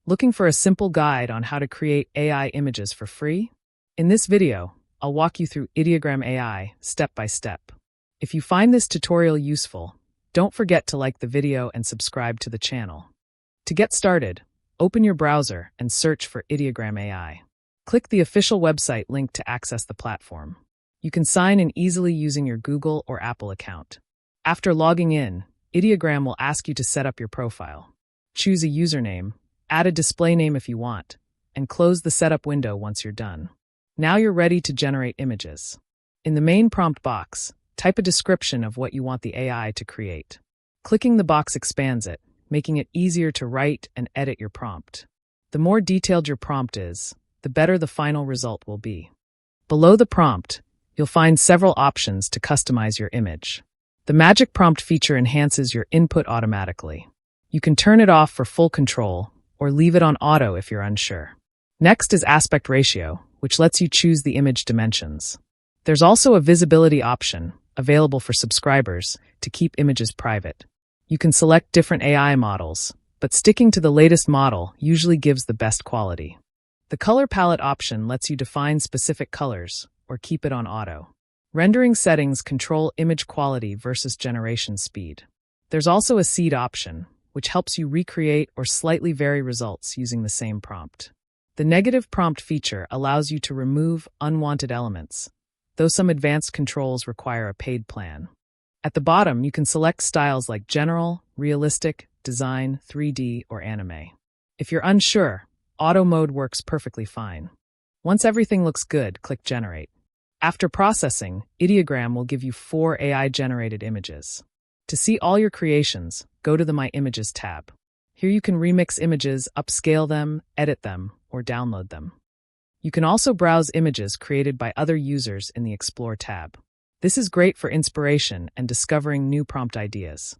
Looking for a simple guide on how to create AI images for free? In this video, I'll walk you through Ideogram AI step by step. If you find this tutorial useful, don't forget to like the video and subscribe to the channel. To get started, open your browser and search for Ideogram AI. Click the official website link to access the platform. You can sign in easily using your Google or Apple account. After logging in, Ideogram will ask you to set up your profile. Choose a username, add a display name if you want, and close the setup window once you're done. Now you're ready to generate images. In the main prompt box, type a description of what you want the AI to create. Clicking the box expands it, making it easier to write and edit your prompt. The more detailed your prompt is, the better the final result will be. Below the prompt, you'll find several options to customize your image. The Magic Prompt feature enhances your input automatically. You can turn it off for full control or leave it on auto if you're unsure. Next is aspect ratio, which lets you choose the image dimensions. There's also a visibility option, available for subscribers, to keep images private. You can select different AI models, but sticking to the latest model usually gives the best quality. The color palette option lets you define specific colors or keep it on auto. Rendering settings control image quality versus generation speed. There's also a seed option, which helps you recreate or slightly vary results using the same prompt. The negative prompt feature allows you to remove unwanted elements, though some advanced controls require a paid plan. At the bottom, you can select styles like general, realistic, design, 3D, or anime. If you're unsure, auto mode works perfectly fine. Once everything looks good, click Generate. After processing, Ideogram will give you 4 AI-generated images. To see all your creations, go to the My Images tab. Here you can remix images, upscale them, edit them, or download them. You can also browse images created by other users in the Explore tab. This is great for inspiration and discovering new prompt ideas.